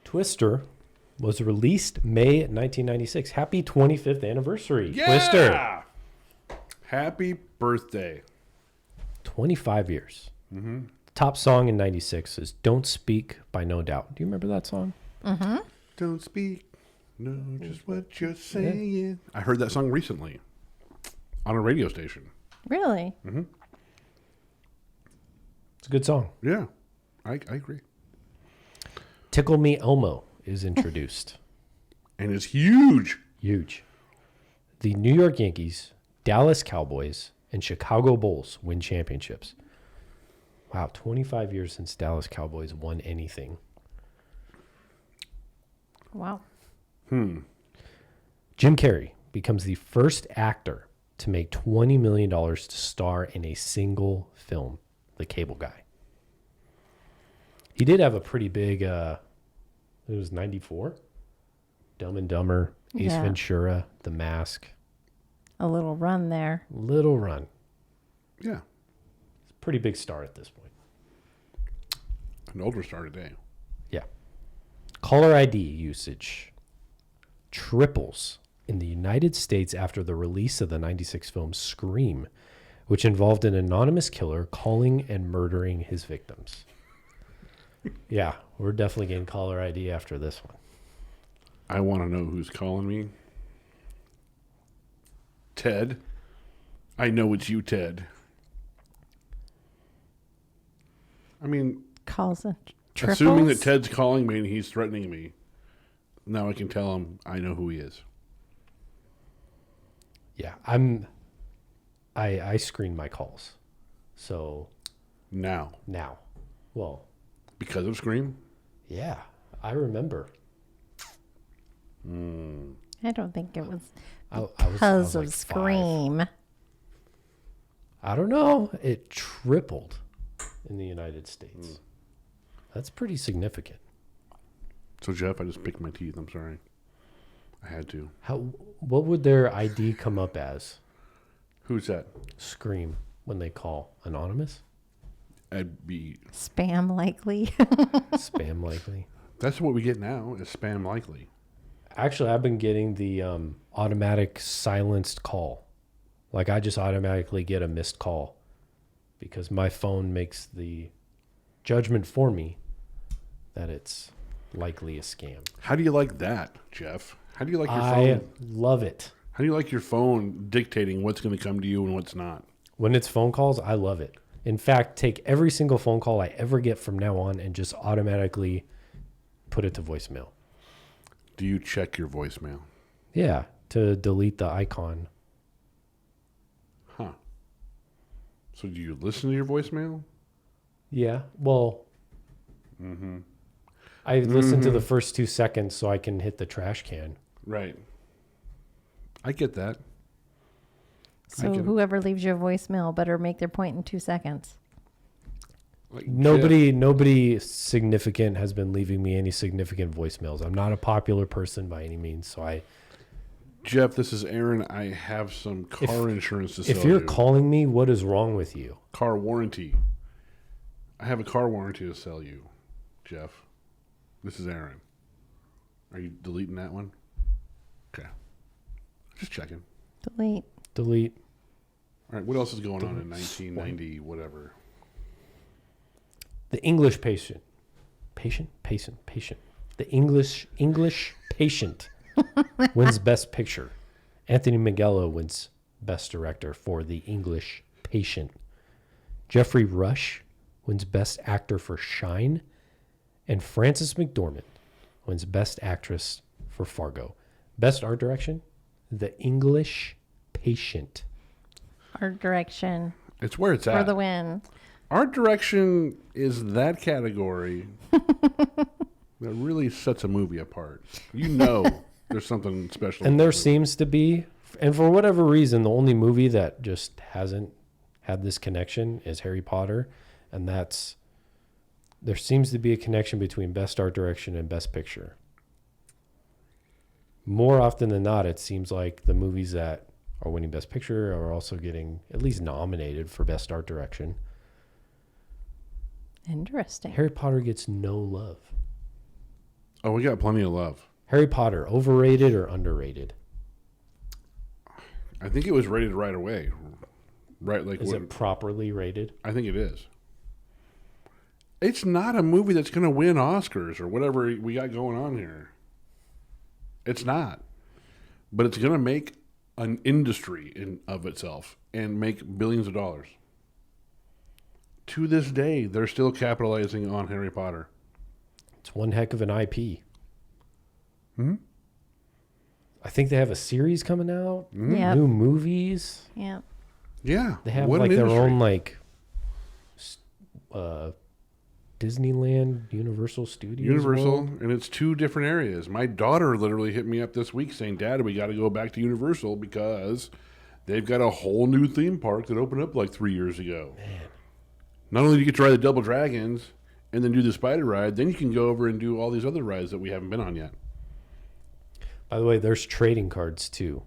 Twister was released May 1996. Happy 25th anniversary, Yeah! Twister. Happy birthday. 25 years. Mm-hmm. Top song in 96 is Don't Speak by No Doubt. Do you remember that song? Mm-hmm. Don't speak. Know just what you're saying. Yeah. I heard that song recently on a radio station. Really? Mm-hmm. It's a good song. Yeah, I agree. Tickle Me Elmo is introduced. And it's huge. Huge. The New York Yankees, Dallas Cowboys, and Chicago Bulls win championships. Wow, 25 years since Dallas Cowboys won anything. Wow. Jim Cary becomes the first actor to make $20 million to star in a single film, The Cable Guy. He did have a pretty big, it was 94? Dumb and Dumber, Ace Yeah. Ventura, The Mask. A little run there. Little run. Yeah. Pretty big star at this point. An older star today. Yeah. Caller ID usage triples in the United States after the release of the 96 film Scream, which involved an anonymous killer calling and murdering his victims. Yeah, we're definitely getting caller ID after this one. I want to know who's calling me. Ted. I know it's you, Ted. I mean, Calls and triples. assuming that Ted's calling me and he's threatening me, now I can tell him I know who he is. Yeah, I screen my calls. So Now. Well, Because of Scream? yeah, I remember. I don't think it was I was because of like 5. Scream. I don't know. It tripled in the United States. That's pretty significant. So, Jeff, I just picked my teeth. I'm sorry. I had to. What would their ID come up as? Who's that? Scream when they call. Anonymous? I'd be... Spam likely. Spam likely. That's what we get now, is spam likely. Actually, I've been getting the automatic silenced call. Like I just automatically get a missed call because my phone makes the judgment for me that it's likely a scam. How do you like that, Jeff? How do you like your I phone? love it. How do you like your phone dictating what's going to come to you and what's not? When it's phone calls, I love it. In fact, take every single phone call I ever get from now on and just automatically put it to voicemail. Do you check your voicemail? Yeah, to delete the icon. Huh. So do you listen to your voicemail? Yeah, well, I listen to the first 2 seconds so I can hit the trash can. Right. I get that. So whoever leaves you a voicemail better make their point in 2 seconds. Like Nobody significant has been leaving me any significant voicemails. I'm not a popular person by any means, so Jeff, this is Aaron. I have some car insurance to sell you. if you're calling me, what is wrong with you? Car warranty. I have a car warranty to sell you, Jeff. This is Aaron. Are you deleting that one? Okay. Just checking. Delete. All right, what else is going on in 1990, whatever? The English patient. The English patient wins Best Picture. Anthony Minghella wins Best Director for The English Patient. Jeffrey Rush wins Best Actor for Shine. And Frances McDormand wins Best Actress for Fargo. Best Art Direction, The English Patient. Art direction It's where it's for at. the win. Art direction is that category that really sets a movie apart. You know there's something special. And there seems to be, and for whatever reason, the only movie that just hasn't had this connection is Harry Potter. And there seems to be a connection between Best Art Direction and Best Picture. More often than not, it seems like the movies that are winning Best Picture are also getting at least nominated for Best Art Direction. Interesting. Harry Potter gets no love. Oh, we got plenty of love. Harry Potter, overrated or underrated? I think it was rated right away. Right, like Is it properly rated? I think it is. It's not a movie that's going to win Oscars or whatever we got going on here. It's not. But it's going to make an industry of itself and make billions of dollars. To this day, they're still capitalizing on Harry Potter. It's one heck of an IP. Hmm? I think they have a series coming out. Yep. New movies. Yeah. Yeah. They have what like an their industry. own like Disneyland, Universal Studios. Universal, World. and it's 2 different areas. My daughter literally hit me up this week saying, Dad, we got to go back to Universal because they've got a whole new theme park that opened up like 3 years ago. Man. Not only do you get to ride the Double Dragons and then do the spider ride, then you can go over and do all these other rides that we haven't been on yet. By the way, there's trading cards too.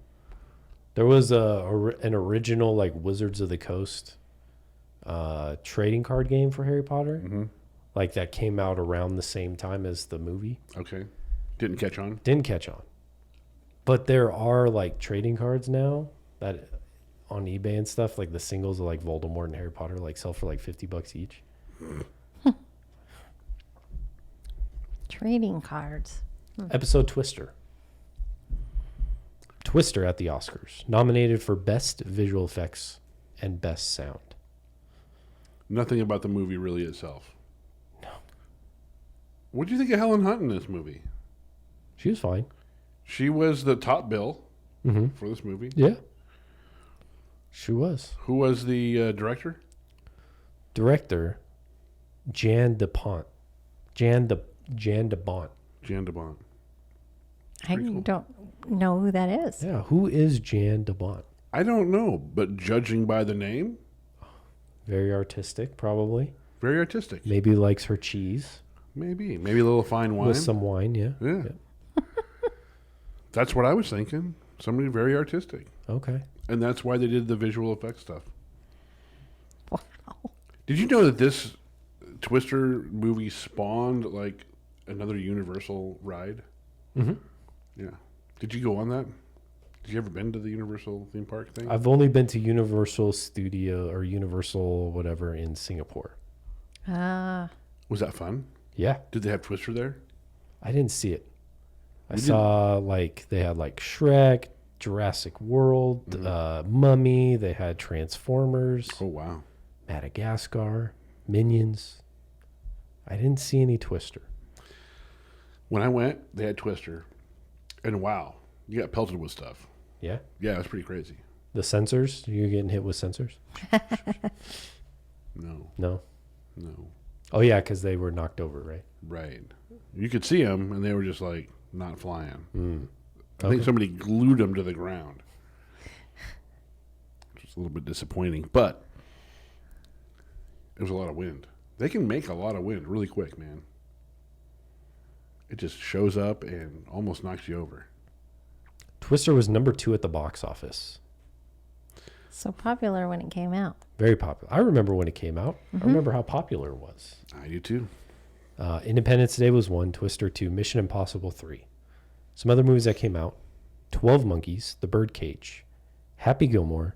There was an original like Wizards of the Coast trading card game for Harry Potter. Mm-hmm. Like that came out around the same time as the movie. Okay. Didn't catch on? Didn't catch on. But there are like trading cards now that on eBay and stuff, like the singles of like Voldemort and Harry Potter like sell for like $50 each. Trading cards. Episode Twister. Twister at the Oscars. Nominated for Best Visual Effects and Best Sound. Nothing about the movie really itself. No. What do you think of Helen Hunt in this movie? She was fine. She was the top bill Mm-hmm. for this movie. Yeah. She was. Who was the director? Director, Jan de Bont. Jan de Bont. Jan de Bont. I Pretty cool. don't know who that is. Yeah, who is Jan de Bont? I don't know, but judging by the name, Very artistic, probably. very artistic. Maybe likes her cheese Maybe a little fine wine. with some wine. Yeah. Yeah. That's what I was thinking. Somebody very artistic. Okay. And that's why they did the visual effects stuff. Wow. Did you know that this Twister movie spawned like another Universal ride? Mm-hmm. Yeah. Did you go on that? Did you ever been to the Universal theme park thing? I've only been to Universal Studio or Universal whatever in Singapore. Ah. Was that fun? Yeah. Did they have Twister there? I didn't see it. I You saw like they had like Shrek, Jurassic World, Mummy. They had Transformers, Oh, wow. Madagascar, Minions. I didn't see any Twister. When I went, they had Twister. And wow, you got pelted with stuff. Yeah. Yeah, it was pretty crazy. The sensors? You're getting hit with sensors? No, No. no. Oh yeah, because they were knocked over, right? Right. You could see them, and they were just like not flying. I Okay. think somebody glued them to the ground. Which was a little bit disappointing, but it was a lot of wind. They can make a lot of wind really quick, man. It just shows up and almost knocks you over. Twister was number 2 at the box office. So popular when it came out. Very popular. I remember when it came out. I remember how popular it was. I do too. Independence Day was 1, Twister 2, Mission Impossible 3. Some other movies that came out: 12 Monkeys, The Birdcage, Happy Gilmore,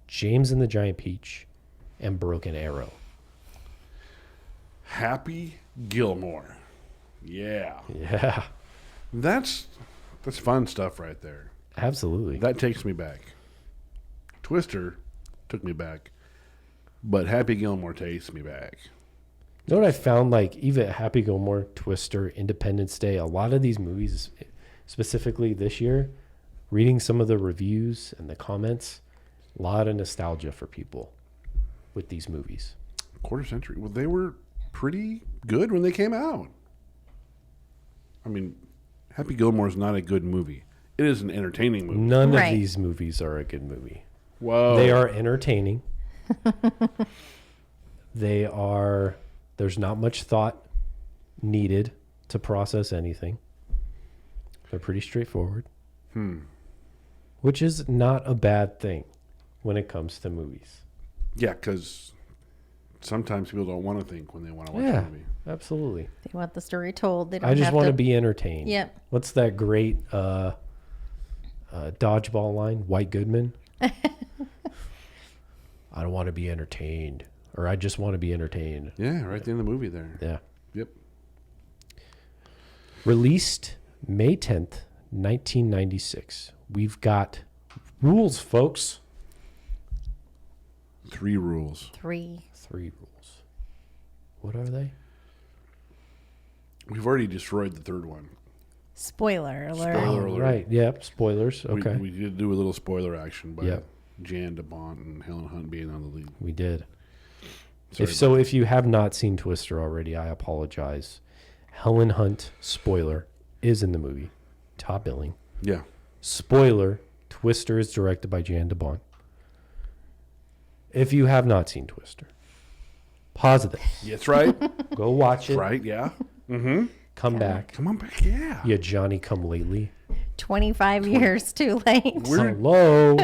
James and the Giant Peach, and Broken Arrow. Happy Gilmore. Yeah. Yeah, That's fun stuff right there. absolutely. That takes me back. Twister took me back, but Happy Gilmore takes me back. You know what I found? Like, even Happy Gilmore, Twister, Independence Day, a lot of these movies, specifically this year, reading some of the reviews and the comments, a lot of nostalgia for people with these movies. Quarter century. Well, they were pretty good when they came out. I mean, Happy Gilmore is not a good movie. It is an entertaining movie. None Right. of these movies are a good movie. Whoa. They are entertaining. They are, there's not much thought needed to process anything. They're pretty straightforward. Which is not a bad thing when it comes to movies. Yeah, because sometimes people don't want to think when they want to watch Yeah, a movie. absolutely. They want the story told. They don't I just have want to to be entertained. Yep. What's that great dodgeball line? White Goodman. I don't want to be entertained, or I just want to be entertained. Yeah, right at the end of the movie there. Yeah. Yep. Released May 10th, 1996. We've got rules, folks. 3 rules. 3. 3 rules. What are they? We've already destroyed the 3rd one. Spoiler alert. Spoiler alert. Right. Yep. Spoilers. Okay. We did do a little spoiler action by Yep. Jan de Bont and Helen Hunt being on the lead. We did. Sorry If you have not seen Twister already, I apologize. Helen Hunt, spoiler, is in the movie. Top billing. Yeah. Spoiler, Twister is directed by Jan de Bont. If you have not seen Twister, pause this. That's right. Go watch it. Right, yeah. Mm-hmm. Come back. Come on back, yeah. You Johnny come lately. 25 years too late. Hello.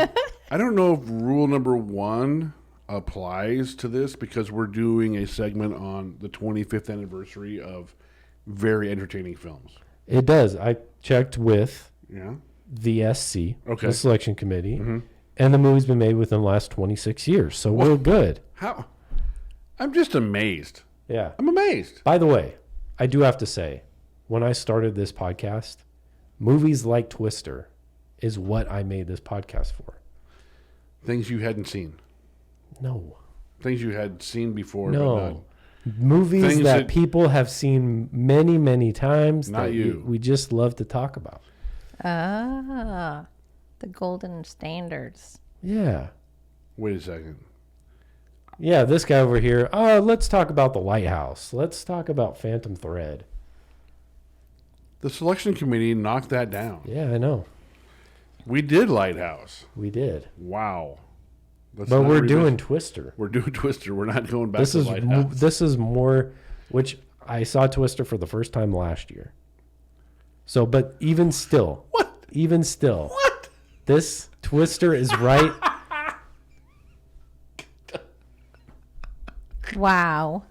I don't know if rule number 1 applies to this because we're doing a segment on the 25th anniversary of very entertaining films. It does. I checked with Yeah. the SC, Okay. the selection committee, Mm-hmm. and the movie's been made within the last 26 years. So we're good. How? I'm just amazed. Yeah. I'm amazed. By the way, I do have to say, when I started this podcast, movies like Twister is what I made this podcast for. Things you hadn't seen. No. Things you had seen before, but No. Movies Things that that- people have seen many, many times Not that you. we just love to talk about. Ah, the golden standards. Yeah. wait a second. Yeah, this guy over here. Oh, let's talk about The Lighthouse. Let's talk about Phantom Thread. The selection committee knocked that down. Yeah, I know. We did Lighthouse. We did. Wow. Let's But not we're revisit- doing Twister. We're doing Twister. We're not going back This to is Lighthouse. this is more, which I saw Twister for the first time last year. So, but even still, What? even still, What? this Twister is right. Wow.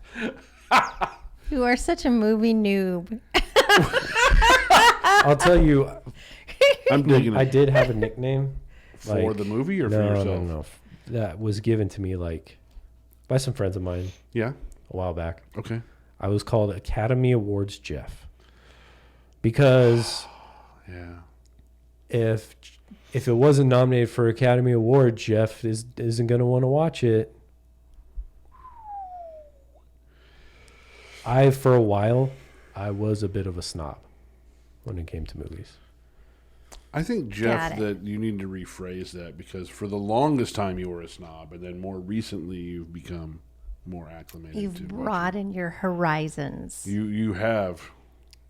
You are such a movie noob. I'll tell you, I'm digging I it. did have a nickname For the movie or for no, yourself? no, that was given to me like by some friends of mine Yeah? a while back. Okay. I was called Academy Awards Jeff because Yeah. if it wasn't nominated for Academy Award, Jeff isn't going to want to watch it. For a while, I was a bit of a snob when it came to movies. I think, Jeff, Got it. that you need to rephrase that because for the longest time you were a snob, and then more recently you've become more acclimated to You've watching. broadened your horizons. You have.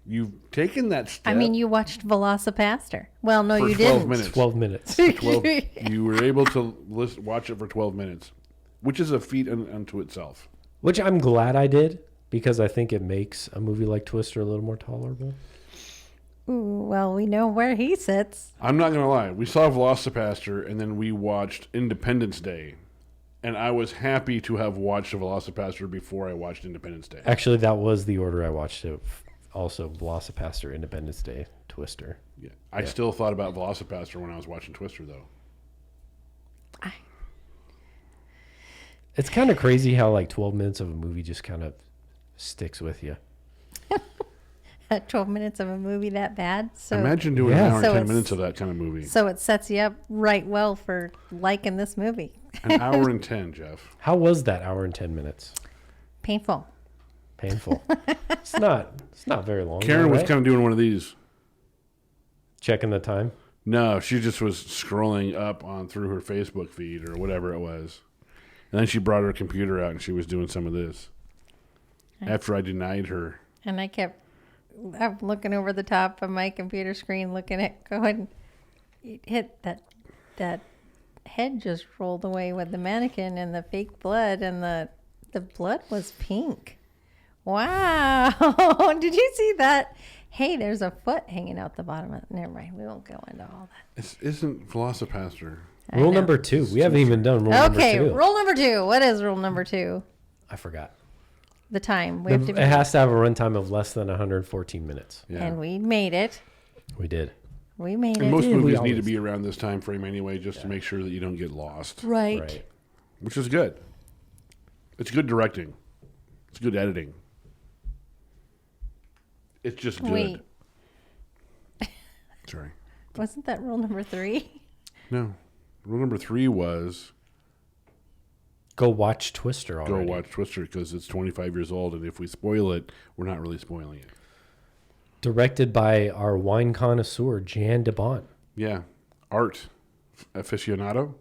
You've taken that step. I mean, you watched Velocipaster. Well, no, for you 12 didn't. minutes. 12 minutes. 12, you were able to watch it for 12 minutes, which is a feat unto itself. Which I'm glad I did because I think it makes a movie like Twister a little more tolerable. Ooh, well, we know where he sits. I'm not going to lie. We saw Velocipaster, and then we watched Independence Day. And I was happy to have watched Velocipaster before I watched Independence Day. Actually, that was the order I watched it. Also, Velocipaster, Independence Day, Twister. Yeah. I still thought about Velocipaster when I was watching Twister, though. It's kind of crazy how like 12 minutes of a movie just kind of sticks with you. 12 minutes of a movie that bad. So, Imagine doing Yeah. an hour and So 10 it's- minutes of that kind of movie. so it sets you up right well for liking this movie. An hour and 10, Jeff. How was that hour and 10 minutes? Painful. Painful. It's not very long. Karen though, was right? kind of doing one of these. Checking the time. No, she just was scrolling up on through her Facebook feed or whatever it was. And then she brought her computer out and she was doing some of this. After I denied her. And I'm looking over the top of my computer screen, looking at going, it hit that head just rolled away with the mannequin and the fake blood, and the blood was pink. Wow. Did you see that? Hey, there's a foot hanging out the bottom of it. Never mind. We won't go into all that. This isn't Velocipaster. I Rule know. number 2. We haven't even done rule number 2. Okay, rule number 2. What is rule number 2? I forgot. The time. It has to have a runtime of less than 114 minutes. Yeah. And we made it. We did. We made And it. most Yeah, we movies need always to be around this time frame anyway, just to make sure that you don't get lost, Right. which is good. It's good directing. It's good editing. It's just good. Wait, Sorry. wasn't that rule number 3? No. Rule number 3 was Go watch Twister go already. watch Twister because it's 25 years old, and if we spoil it, we're not really spoiling it. Directed by our wine connoisseur, Jan de Bont. Yeah. Art aficionado.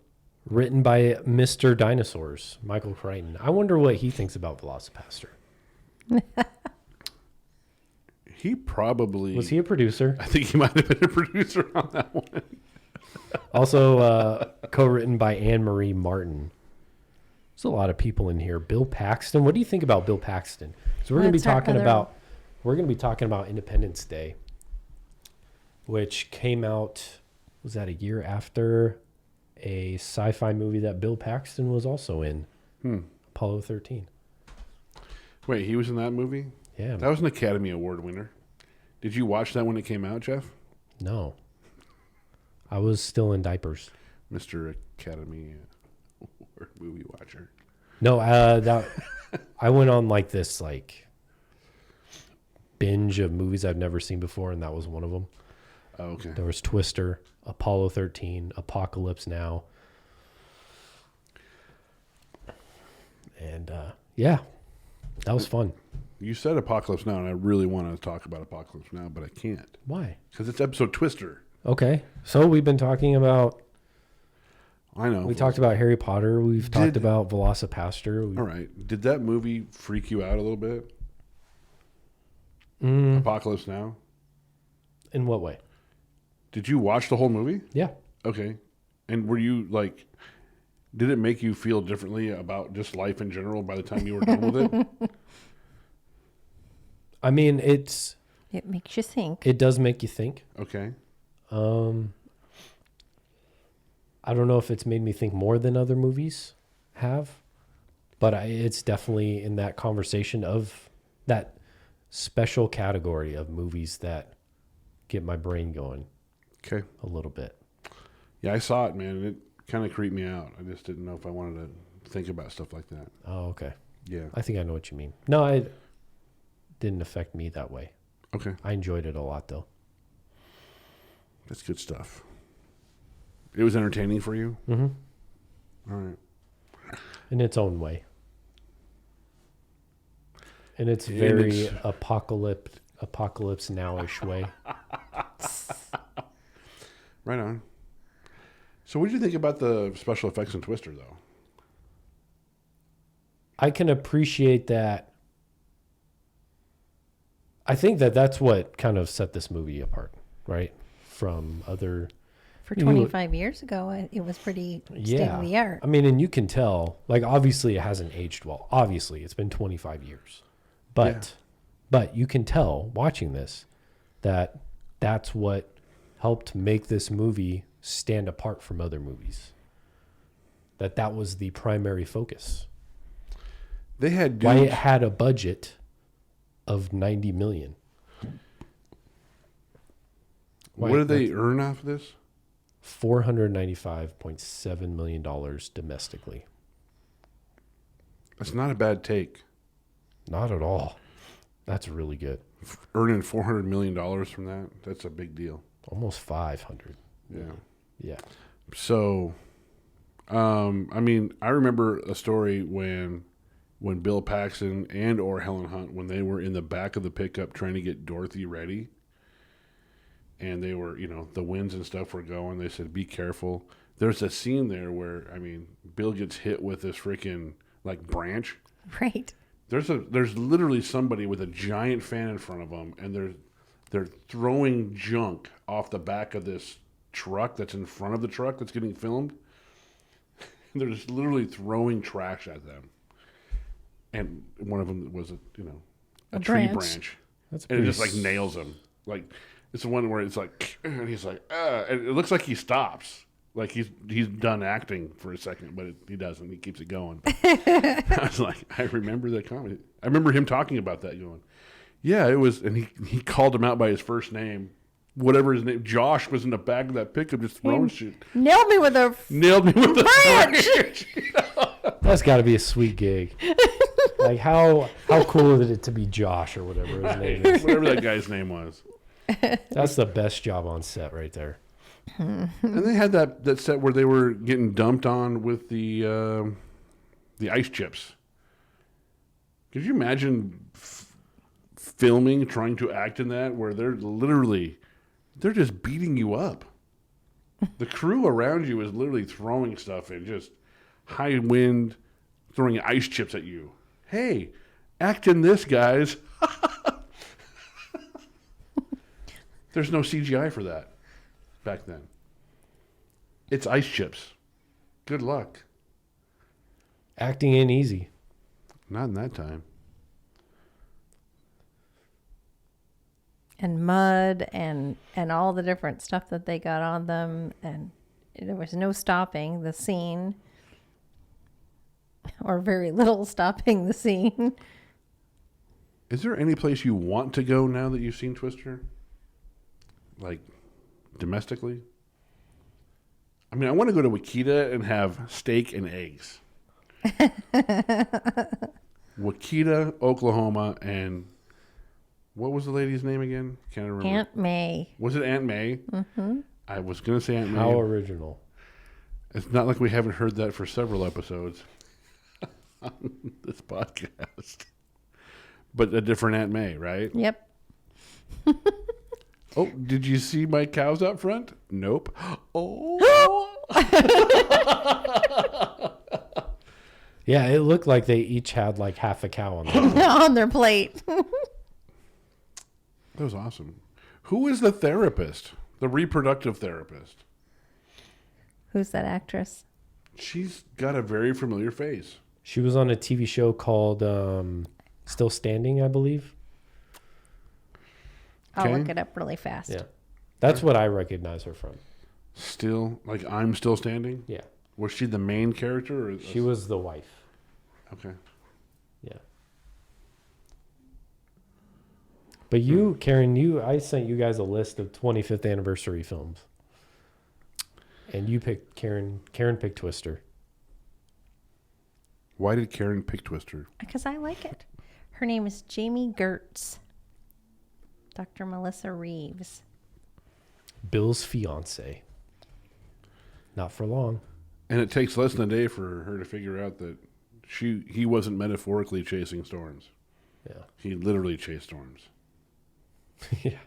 Written by Mr. Dinosaurs, Michael Crichton. I wonder what he thinks about Velocipaster. He probably... Was he a producer? I think he might have been a producer on that one. Also co-written by Anne-Marie Martin. There's a lot of people in here. Bill Paxton. What do you think about Bill Paxton? So we're going to be talking about Independence Day, which came out, was that a year after a sci-fi movie that Bill Paxton was also in, Apollo 13. Wait, he was in that movie? Yeah. That was an Academy Award winner. Did you watch that when it came out, Jeff? No. I was still in diapers. Mr. Academy Award movie watcher. No, I went on like this binge of movies I've never seen before, and that was one of them. Oh, okay. There was Twister, Apollo 13, Apocalypse Now. And yeah, that was fun. You said Apocalypse Now, and I really want to talk about Apocalypse Now, but I can't. Why? Because it's episode Twister. Okay. So we've been talking about, I know. we talked about Harry Potter. We've talked about Velocipaster. All right. Did that movie freak you out a little bit? Apocalypse Now? In what way? Did you watch the whole movie? Yeah. Okay. And were you did it make you feel differently about just life in general by the time you were done with it? I mean, It makes you think. it does make you think. Okay. I don't know if it's made me think more than other movies have, but it's definitely in that conversation of that special category of movies that get my brain going Okay. a little bit. Yeah, I saw it, man, and it kind of creeped me out. I just didn't know if I wanted to think about stuff like that. Oh, okay. Yeah. I think I know what you mean. No, it didn't affect me that way. Okay. I enjoyed it a lot, though. That's good stuff. It was entertaining for you? Mm-hmm. All right. In its own way. In its In very its- apocalypse now-ish way. Right on. So what did you think about the special effects in Twister, though? I can appreciate that. I think that's what kind of set this movie apart, right? From other... For 25 years ago, it was pretty state of the art. I mean, and you can tell, obviously it hasn't aged well. Obviously, it's been 25 years. But you can tell watching this that that's what helped make this movie stand apart from other movies. That was the primary focus. They had Why it dudes... had a budget of $90 million. What did they earn off of this? $495.7 million domestically. That's not a bad take. Not at all. That's really good. Earning $400 million from that, that's a big deal. Almost 500. Yeah. Yeah. So, I mean, I remember a story when Bill Paxton and or Helen Hunt, when they were in the back of the pickup trying to get Dorothy ready, and they were, the winds and stuff were going, they said, be careful. There's a scene there where, Bill gets hit with this freaking, branch. Right. There's literally somebody with a giant fan in front of them, and they're throwing junk off the back of this truck that's in front of the truck that's getting filmed. And they're just literally throwing trash at them. And one of them was a tree branch. That's And it pretty just nails him. It's the one where it's and he's and it looks like he stops. Like he's done acting for a second, but he doesn't. He keeps it going. I was like, I remember that comment. I remember him talking about that going, yeah, it was, and he called him out by his first name. Whatever his name, Josh was in the back of that pickup just throwing shit. Nailed me with a branch. That's got to be a sweet gig. Like how cool is it to be Josh or whatever his name is? Whatever that guy's name was. That's the best job on set right there. And they had that set where they were getting dumped on with the ice chips. Could you imagine filming, trying to act in that, where they're just beating you up? The crew around you is literally throwing stuff in, just high wind, throwing ice chips at you. Hey, act in this, guys. There's no CGI for that back then. It's ice chips. Good luck. Acting ain't easy. Not in that time. and mud and all the different stuff that they got on them, and there was no stopping the scene, or very little stopping the scene. Is there any place you want to go now that you've seen Twister? Like, domestically? I mean, I want to go to Wakita and have steak and eggs. Wakita, Oklahoma, and what was the lady's name again? Can't remember. Aunt May. Was it Aunt May? Mm-hmm. I was going to say Aunt May. How original. It's not like we haven't heard that for several episodes on this podcast. But a different Aunt May, right? Yep. Oh, did you see my cows out front? Nope. Oh. Yeah, it looked like they each had like half a cow on them. On their plate. That was awesome. Who is the therapist? The reproductive therapist? Who's that actress? She's got a very familiar face. She was on a TV show called Still Standing, I believe. I'll Okay. look it up really fast. Yeah. That's what I recognize her from. Still, like I'm Still Standing? Yeah. Was she the main character? Or She was the wife. Okay. Yeah. But you, Karen, I sent you guys a list of 25th anniversary films. And you picked Karen picked Twister. Why did Karen pick Twister? Because I like it. Her name is Jami Gertz. Dr. Melissa Reeves. Bill's fiance. Not for long. And it takes less than a day for her to figure out that he wasn't metaphorically chasing storms. Yeah. He literally chased storms. Yeah.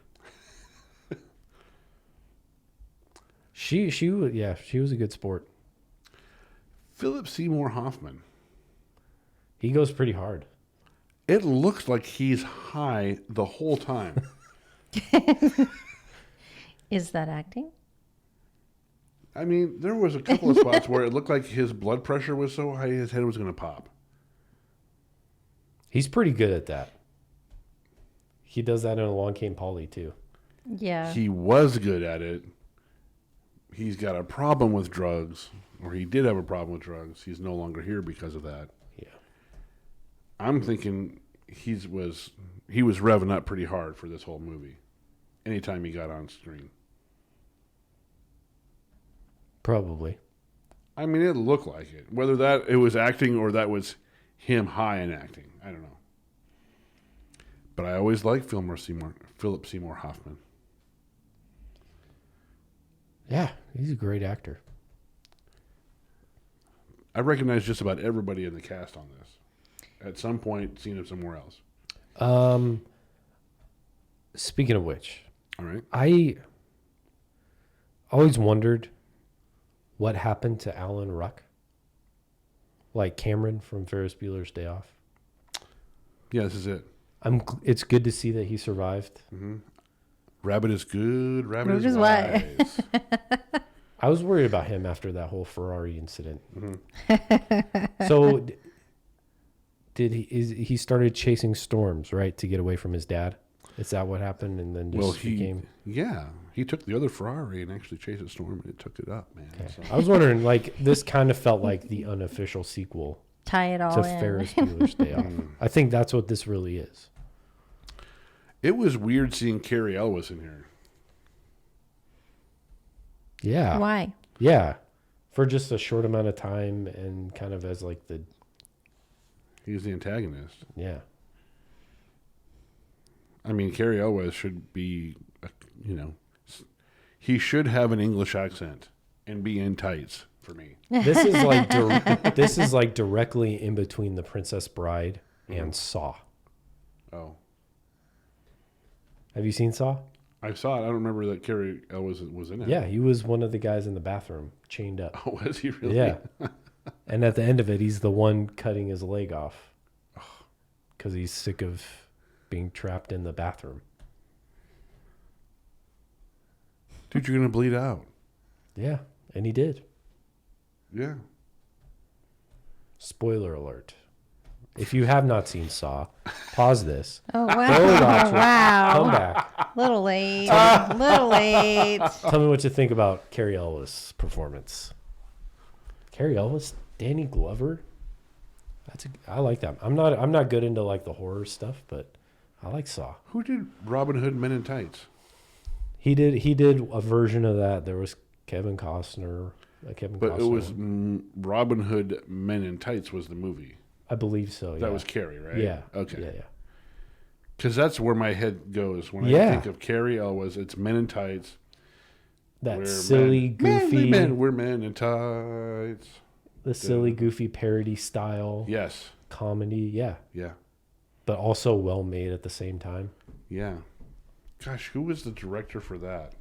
She was a good sport. Philip Seymour Hoffman. He goes pretty hard. It looks like he's high the whole time. Is that acting? I mean, there was a couple of spots where it looked like his blood pressure was so high his head was going to pop. He's pretty good at that. He does that in Along Came Polly too. Yeah. He was good at it. He's got a problem with drugs, or he did have a problem with drugs. He's no longer here because of that. Yeah. I'm thinking he was revving up pretty hard for this whole movie. Anytime he got on screen. Probably. I mean, it looked like it. Whether that it was acting or that was him high in acting, I don't know. But I always liked Philip Seymour Hoffman. Yeah, he's a great actor. I recognize just about everybody in the cast on this. At some point, seen him somewhere else. Speaking of which, All right. I always wondered what happened to Alan Ruck. Like Cameron from Ferris Bueller's Day Off. Yeah, this is it. It's good to see that he survived. Mm-hmm. Rabbit is good. Rabbit Root is is wise. I was worried about him after that whole Ferrari incident. Mm-hmm. So he started chasing storms, right, to get away from his dad? Is that what happened? And then just Well, became. he took the other Ferrari and actually chased a storm, and it took it up, man. Okay. So. I was wondering, like, this kind of felt like the unofficial sequel Tie it all to in. Ferris Bueller's Day Off. I think that's what this really is. It was weird seeing Cary Elwes in here. Yeah. Why? Yeah. For just a short amount of time and kind of as like the. He's the antagonist. Yeah. I mean, Cary Elwes should be, he should have an English accent and be in tights for me. This is like this is like directly in between The Princess Bride and Saw. Oh, Have you seen Saw? I saw it. I don't remember that Cary Elwes was in it. Yeah, he was one of the guys in the bathroom chained up. Oh, was he really? Yeah. And at the end of it, he's the one cutting his leg off because he's sick of being trapped in the bathroom. Dude, you're gonna bleed out. Yeah, and he did. Yeah. Spoiler alert. If you have not seen Saw, pause this. Oh, Go wow. watch it. Come Wow. back. Little late. Little late. Tell me what you think about Cary Elwes' performance. Cary Elwes, Danny Glover. I like that. I'm not good into like the horror stuff, but I like Saw. Who did Robin Hood Men in Tights? He did a version of that. There was Kevin Costner. But it was Robin Hood Men in Tights was the movie. I believe so. Yeah. That was Cary, right? Yeah. Okay. Yeah. Because that's where my head goes when I Yeah. think of Cary Elwes. It's Men in Tights. That We're silly, goofy, we're men in tights. the silly, goofy parody style Yes. comedy. Yeah, Yeah. but also well made at the same time. Yeah. Gosh, who was the director for that?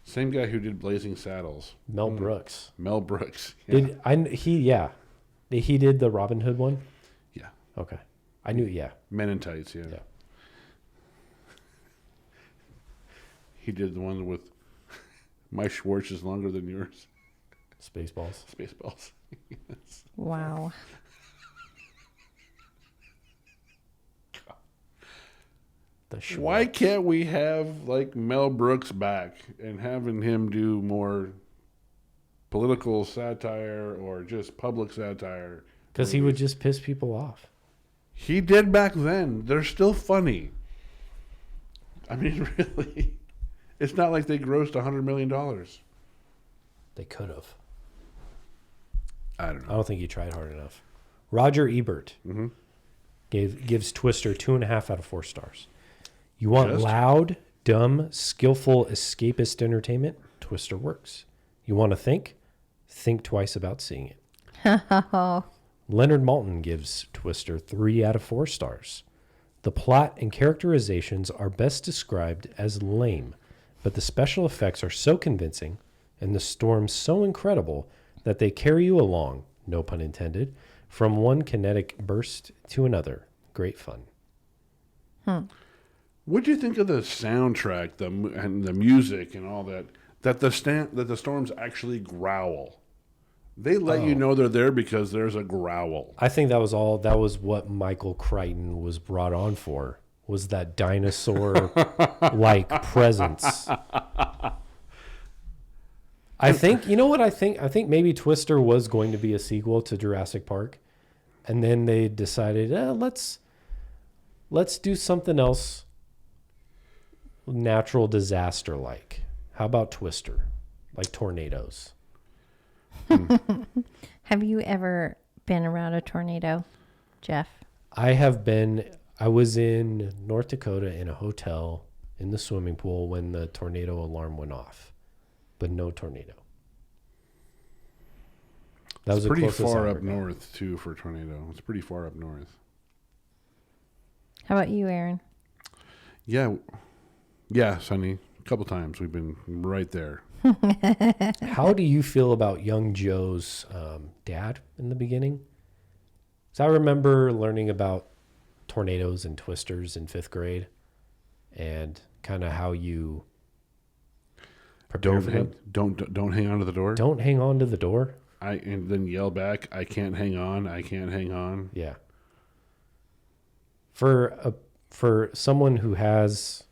Same guy who did Blazing Saddles. Mel Brooks. Mel Brooks. Yeah. He did the Robin Hood one. Yeah. Okay, I knew. Yeah, Men in Tights, yeah. Yeah. He did the one with My Schwartz is longer than yours. Spaceballs. Spaceballs. Yes. Wow. Why can't we have like Mel Brooks back and having him do more political satire or just public satire? Because he would just piss people off. He did back then. They're still funny. I mean, really. It's not like they grossed $100 million. They could have. I don't I know. don't think he tried hard enough. Roger Ebert gives Twister 2.5 out of 4 stars. You want Just? loud, dumb, skillful, escapist entertainment? Twister works. You want to think? Think twice about seeing it. Leonard Maltin gives Twister 3 out of 4 stars. The plot and characterizations are best described as lame, but the special effects are so convincing and the storms so incredible that they carry you along, no pun intended, from one kinetic burst to another. Great fun. What'd you think of the soundtrack, and the music and all that? That the storms actually growl. They let you know they're there because there's a growl. I think that was what Michael Crichton was brought on for, was that dinosaur like presence. I think, you know what I think? I think maybe Twister was going to be a sequel to Jurassic Park, and then they decided, let's do something else natural disaster like. How about Twister? Like tornadoes. Have you ever been around a tornado, Jeff? I was in North Dakota in a hotel in the swimming pool when the tornado alarm went off, but no tornado. That was It's pretty the closest far I up ever got. north, too, for a tornado. It's pretty far up north. How about you, Aaron? Yeah, Sonny. A couple times we've been right there. How do you feel about young Joe's dad in the beginning? So I remember learning about tornadoes and twisters in 5th grade, and kind of how you prepare for them. Don't hang on to the door. Don't hang on to the door. And then yell back, I can't hang on. I can't hang on. Yeah. For For someone who has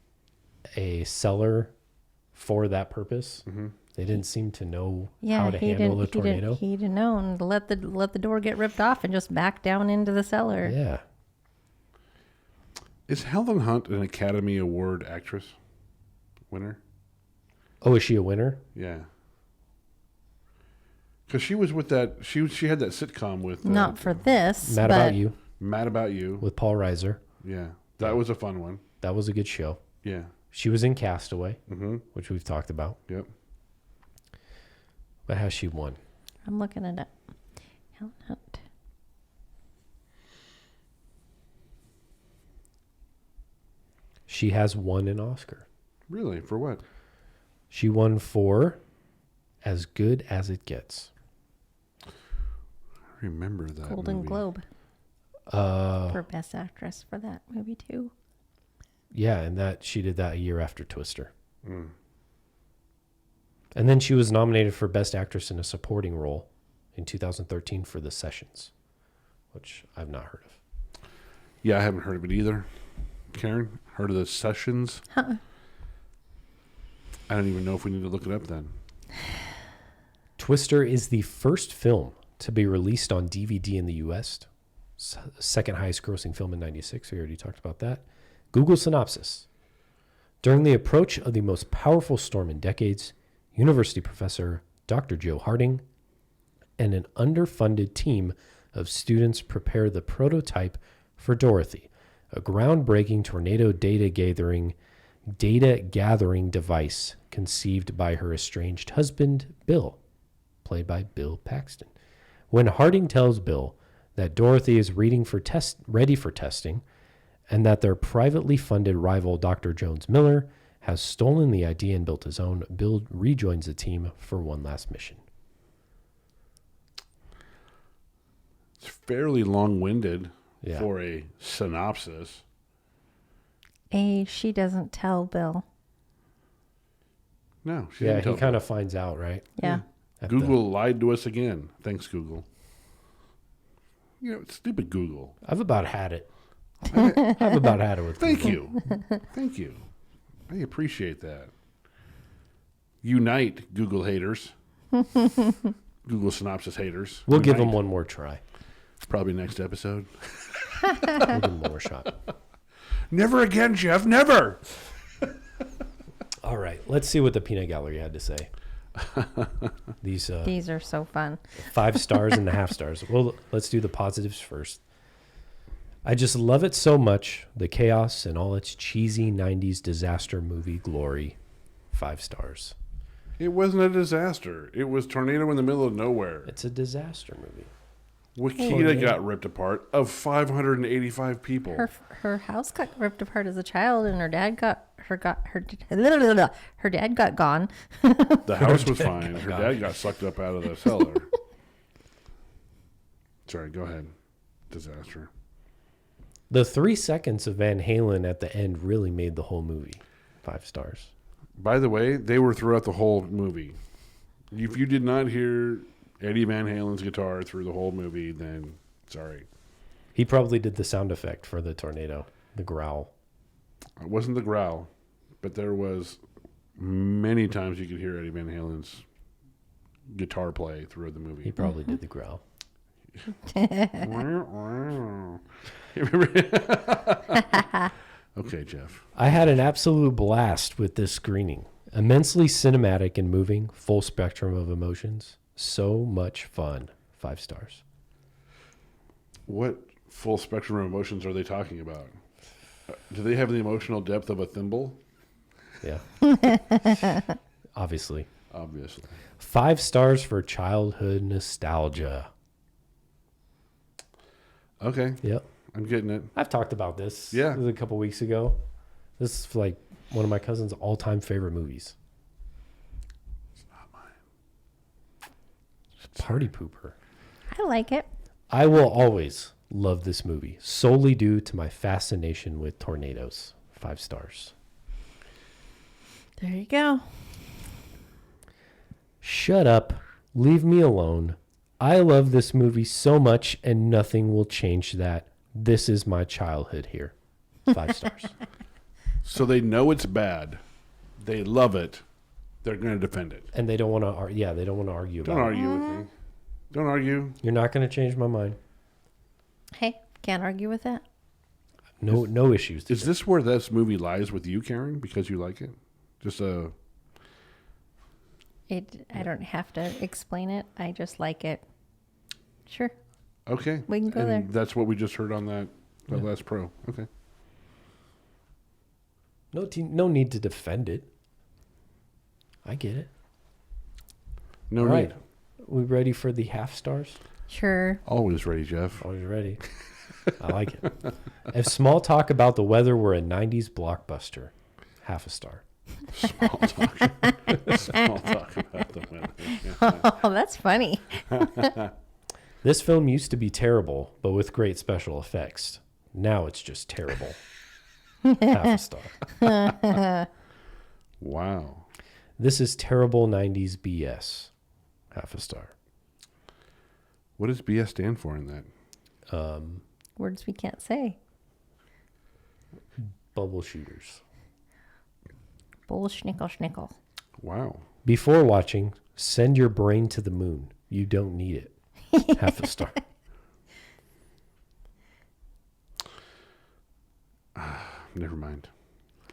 a cellar for that purpose, they didn't seem to know how to handle a tornado. He didn't know, and let the door get ripped off and just back down into the cellar. Yeah. Is Helen Hunt an Academy Award actress winner? Oh, is she a winner? Yeah. Because she was with that, she had that sitcom with... Not for this. Mad About You Mad About You. with Paul Reiser. Yeah. That was a fun one. That was a good show. Yeah. She was in Castaway, Mm-hmm. which we've talked about. Yep. But has she won? I'm looking it up. Helen Hunt. She has won an Oscar. Really? For what? She won for As Good as It Gets. I remember that Golden movie. Globe Uh, for Best Actress for that movie too. yeah, and that she did that a year after Twister. Mm. And then she was nominated for Best Actress in a Supporting Role in 2013 for The Sessions, which I've not heard of. Yeah, I haven't heard of it either. Karen, heard of the Sessions? Huh. I don't even know if we need to look it up then. Twister is the first film to be released on DVD in the U.S. Second highest grossing film in 96. We already talked about that. Google synopsis. During the approach of the most powerful storm in decades, university professor Dr. Joe Harding and an underfunded team of students prepare the prototype for Dorothy, a groundbreaking tornado data gathering device conceived by her estranged husband, Bill, played by Bill Paxton. When Harding tells Bill that Dorothy is ready for testing and that their privately funded rival, Dr. Jones Miller, has stolen the idea and built his own, Bill rejoins the team for one last mission. It's fairly long-winded Yeah. for a synopsis. She doesn't tell Bill. No, she Yeah, didn't he tell kind of finds out, right? Yeah. At Google lied to us again. Thanks, Google. You know, stupid Google. I've about had it. I've about had it with Thank Google. you. Thank you. I appreciate that. Unite, Google haters. Google synopsis haters. We'll give Unite. him one more try. Probably next episode. We'll give him one more shot. Never again, Jeff. Never. All right, let's see what the peanut gallery had to say. These These are so fun. 5 stars and a half stars. Well, let's do the positives first. I just love it so much. The chaos and all its cheesy 90s disaster movie glory. 5 stars. It wasn't a disaster. It was tornado in the middle of nowhere. It's a disaster movie. Wakita got ripped apart of 585 people. Her house got ripped apart as a child, and her dad got her dad got gone. The house was fine. Her gone. dad got sucked up out of the cellar. Sorry, go ahead. Disaster. The 3 seconds of Van Halen at the end really made the whole movie 5 stars. By the way, they were throughout the whole movie. If you did not hear Eddie Van Halen's guitar through the whole movie, then sorry. He probably did the sound effect for the tornado, the growl. It wasn't the growl, but there was many times you could hear Eddie Van Halen's guitar play through the He movie. probably did the growl. Okay, Jeff. I had an absolute blast with this screening. Immensely cinematic and moving, full spectrum of emotions. So much fun. 5 stars. What full spectrum of emotions are they talking about? Do they have the emotional depth of a thimble? Yeah. Obviously. Obviously. 5 stars for childhood nostalgia. Okay, Yep. I'm getting it. I've talked about this. Yeah. It was a couple weeks ago. This is like one of my cousin's all-time favorite movies. It's not mine. Party pooper. I like it. I will always love this movie solely due to my fascination with tornadoes. 5 stars. There you go. Shut up. Leave me alone. I love this movie so much and nothing will change that. This is my childhood here. 5 stars. So they know it's bad. They love it. They're going to defend it. And they don't want to. Yeah, they don't want to argue Don't about argue with me. Don't argue. it. You're not going to change my mind. Hey, can't argue with that. No issues. Is this where this movie lies with you, Karen? Because you like it? Just a. I don't have to explain it. I just like it. Sure. Okay. We can go And there. That's what we just heard on that last pro. Okay. No need to defend it. I get it. No All need. right. We ready for the half stars? Sure. Always ready, Jeff. Always ready. I like it. If small talk about the weather were a 90s blockbuster, half a star. Small talk. Small talk about the weather. Oh, that's funny. This film used to be terrible, but with great special effects. Now it's just terrible. Half a star. Wow. This is terrible 90s BS. Half a star. What does BS stand for in that? Words we can't say. Bubble shooters. Bull schnickel schnickel. Wow. Before watching, send your brain to the moon. You don't need it. Half a star. Never mind.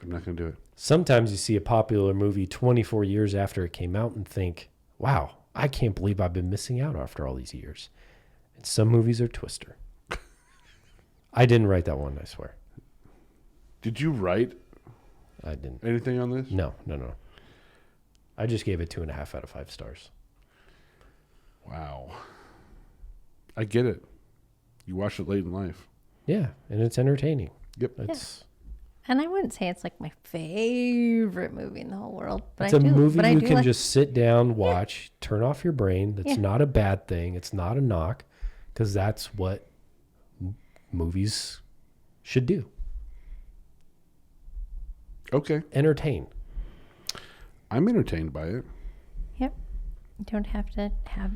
I'm not going to do it. Sometimes you see a popular movie 24 years after it came out and think, wow, I can't believe I've been missing out after all these years. And some movies are Twister. I didn't write that one, I swear. Did you write I didn't. anything on this? No. I just gave it 2.5 out of 5 stars. Wow. I get it. You watched it late in life. Yeah, and it's entertaining. Yep. It's And I wouldn't say it's like my favorite movie in the whole world, but it's I a do. movie but I you do can like, just sit down, watch, turn off your brain. That's Yeah. not a bad thing. It's not a knock, because that's what movies should do. Okay. Entertain. I'm entertained by it. Yep. You don't have to have.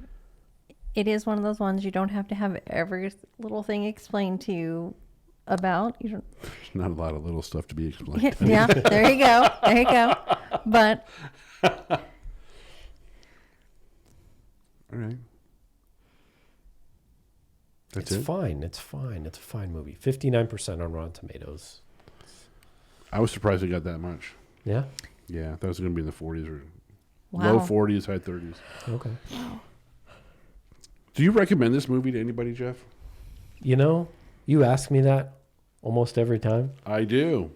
It is one of those ones you don't have to have every little thing explained to you about. You don't. There's not a lot of little stuff to be explained. Yeah. There you go. There you go. But All right. That's It's it. fine. It's fine. It's a fine movie. 59% on Rotten Tomatoes. I was surprised it got that much. Yeah? Yeah, I thought it was going to be in the 40s or wow. low 40s, high 30s. Okay. Do you recommend this movie to anybody, Jeff? You know, you ask me that almost every time. I do.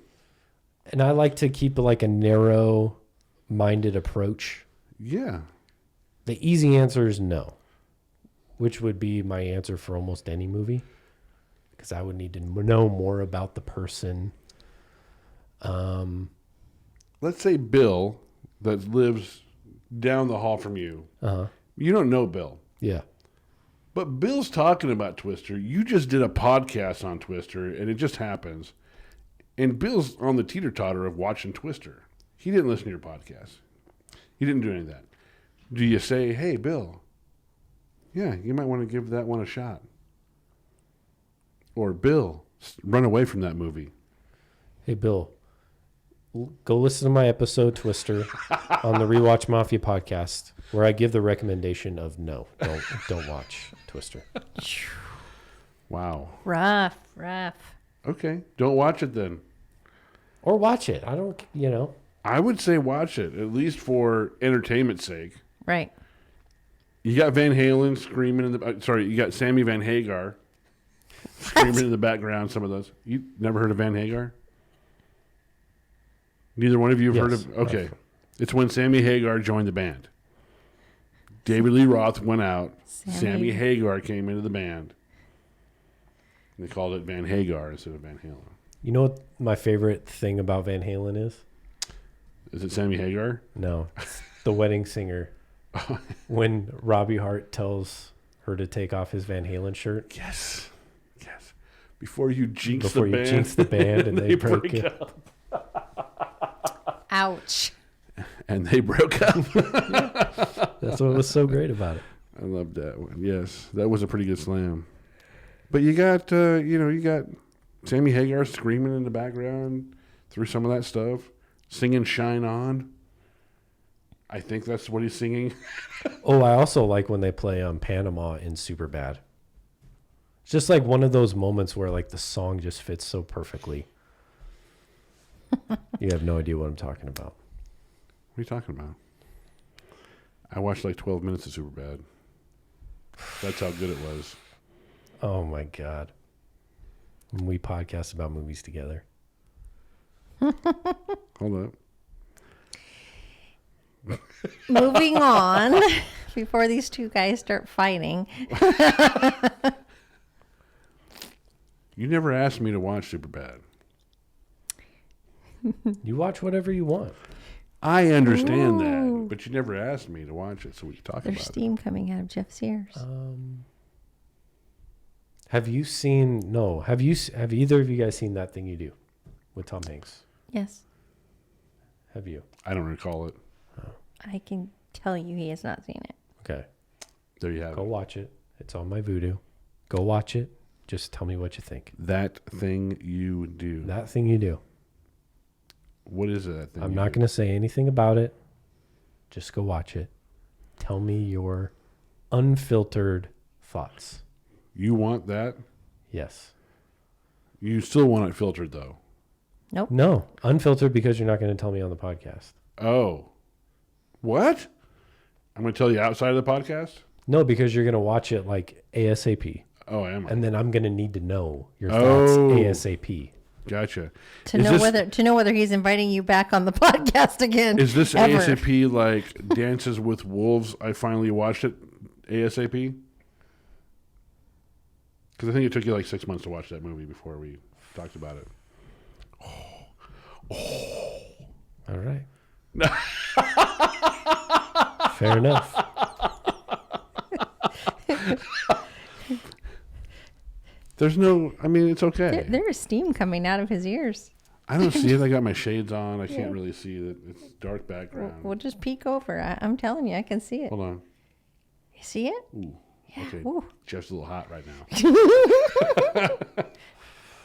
And I like to keep like a narrow-minded approach. Yeah. The easy answer is no, which would be my answer for almost any movie, because I would need to know more about the person. Let's say Bill, that lives down the hall from you. You don't know Bill. Yeah. But Bill's talking about Twister. You just did a podcast on Twister, and it just happens. And Bill's on the teeter-totter of watching Twister. He didn't listen to your podcast. He didn't do any of that. Do you say, hey, Bill, yeah, you might want to give that one a shot? Or, Bill, run away from that movie. Hey, Bill, go listen to my episode Twister on the Rewatch Mafia podcast, where I give the recommendation of no, don't watch Twister. Wow. Rough. Okay, don't watch it then. Or watch it. I don't, I would say watch it, at least for entertainment's sake. Right. You got Van Halen screaming in the... you got Sammy Van Hagar screaming in the background, some of those. You never heard of Van Hagar? Neither one of you have heard Yes, of... Okay. It's when Sammy Hagar joined the band. David Lee Roth went out. Sammy Hagar came into the band. And they called it Van Hagar instead of Van Halen. You know what my favorite thing about Van Halen is? Is it Sammy Hagar? No, it's the wedding singer. When Robbie Hart tells her to take off his Van Halen shirt. Yes. Before you jinx Before the you band. jinx the band and they broke it. up. Ouch. And they broke up. That's what was so great about it. I loved that one. Yes, that was a pretty good slam. But you got, you got Sammy Hagar screaming in the background through some of that stuff, singing "Shine On." I think that's what he's singing. Oh, I also like when they play Panama in Superbad. It's just like one of those moments where like the song just fits so perfectly. You have no idea what I'm talking about. What are you talking about? I watched like 12 minutes of Superbad. That's how good it was. Oh my God. When we podcast about movies together. Hold up. Moving on, before these two guys start fighting. You never asked me to watch Superbad. You watch whatever you want. I understand that, but you never asked me to watch it so we could talk There's about steam coming out of Jeff's ears. Have you seen? No. Have either of you guys seen That Thing You Do with Tom Hanks? Yes, Have you? it. I don't recall it. I can tell you he has not seen it. Okay. There you have Go it. watch it. It's on my Vudu. Go watch it. Just tell me what you think. That Thing You Do. That Thing You Do. What is it? That thing? I'm not going to say anything about it. Just go watch it. Tell me your unfiltered thoughts. You want that? Yes. You still want it filtered though. Nope. No, unfiltered because you're not going to tell me on the podcast. Oh. What? I'm going to tell you outside of the podcast? No, because you're going to watch it like ASAP. Oh, I am. And then I'm going to need to know your thoughts ASAP. Gotcha. To know whether he's inviting you back on the podcast again. Is this ever. ASAP like Dances with Wolves? I finally watched it ASAP? Because I think it took you like 6 months to watch that movie before we talked about it. All right. Fair enough. There's no, I mean, it's okay. There is steam coming out of his ears. I don't see it. I got my shades on. I can't really see it. It's dark background. We'll just peek over. I'm telling you, I can see it. Hold on. You see it? Ooh. Yeah. Okay. Ooh. Jeff's a little hot right now.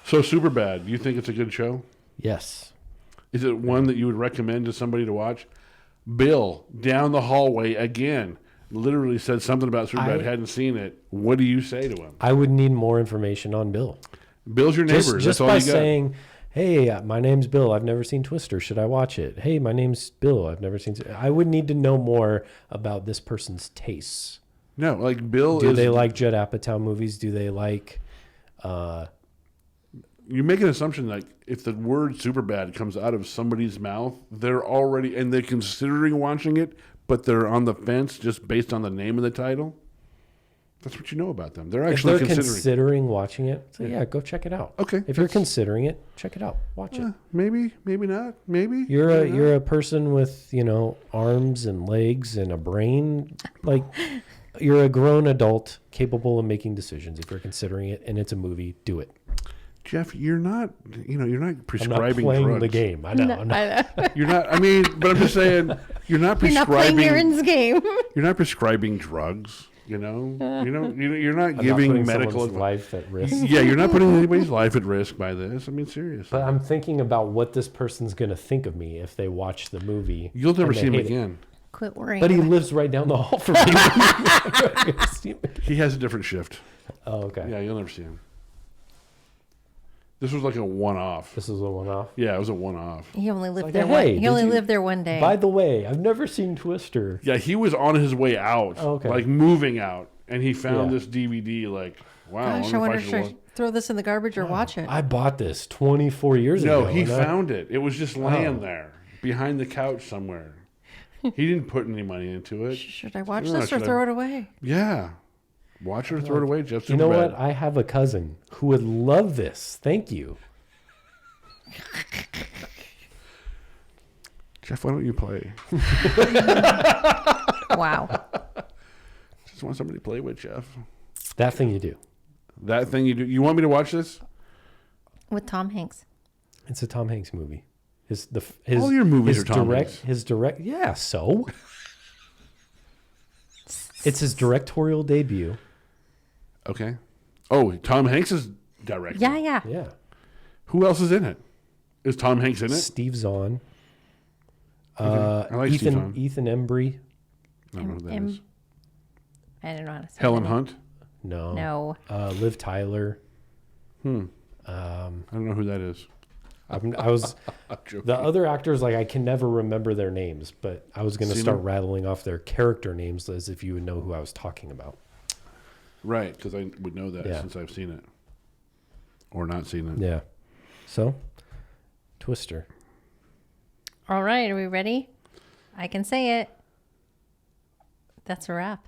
So Superbad, do you think it's a good show? Yes. Is it one that you would recommend to somebody to watch? Bill, down the hallway again, literally said something about Superbad, hadn't seen it. What do you say to him? I would need more information on Bill. Bill's your neighbor. Just That's all by you got. saying, hey, my name's Bill. I've never seen Twister. Should I watch it? Hey, my name's Bill. I've never seen... I would need to know more about this person's tastes. No, like Bill Do is... they like Judd Apatow movies? Do they like... You make an assumption like if the word Superbad comes out of somebody's mouth, they're already... And they're considering watching it, but they're on the fence just based on the name of the title. That's what you know about them. They're actually if they're considering watching it, so yeah, go check it out. Okay, If you're considering it, check it out. Watch it. Maybe, maybe not. Maybe. You're a person with, arms and legs and a brain. Like, you're a grown adult capable of making decisions. If you're considering it and it's a movie, do it. Jeff, you're not I'm not prescribing playing drugs. the game. I know. No, I'm not. I know. You're not, I mean, but I'm just saying, you're not You're not prescribing... playing Aaron's game. You're not prescribing drugs, You're not I'm giving not putting medical someone's advice. life at risk. Yeah, you're not putting anybody's life at risk by this. I mean, seriously. But I'm thinking about what this person's going to think of me if they watch the movie. You'll never and they see him hate it. again. Quit worrying. But he lives right down the hall from me. He has a different shift. Oh, okay. Yeah, you'll never see him. This was like a one-off. This is a one-off. Yeah, it was a one-off. He only lived like, there. hey, He only did you- lived there one day. By the way, I've never seen Twister. Yeah, he was on his way out, Oh, okay. like moving out, and he found Yeah. this DVD. Like, wow, Gosh, I wonder if I watch. should throw this in the garbage or watch it. I bought this 24 years ago. No, he and I- found it. It was just laying Oh. there behind the couch somewhere. He didn't put any money into it. Should I watch No, this or should I- throw it away? Yeah, watch it or throw it away. Just You know what? I have a cousin who would love this. Thank you. Jeff, why don't you play? Wow. Just want somebody to play with, Jeff. That thing you do. That thing you do. You want me to watch this? With Tom Hanks. It's a Tom Hanks movie. His All your movies his are Tom direct, Hanks. His direct, yeah. So it's his directorial debut. Okay. Oh, Tom Hanks is directing. Yeah, yeah. Yeah. Who else is in it? Is Tom Hanks in it? Steve Zahn. I like Steve Zahn. Ethan Embry. I don't know who that is. I don't know how to say Helen that. Hunt? No. No. Liv Tyler. I don't know who that is. I was I'm joking. the other actors, like I can never remember their names, but I was going to Seen start them? rattling off their character names as if you would know who I was talking about. Right, because I would know that Yeah. since I've seen it. Or not seen it. Yeah. So, Twister. All right, are we ready? I can say it. That's a wrap.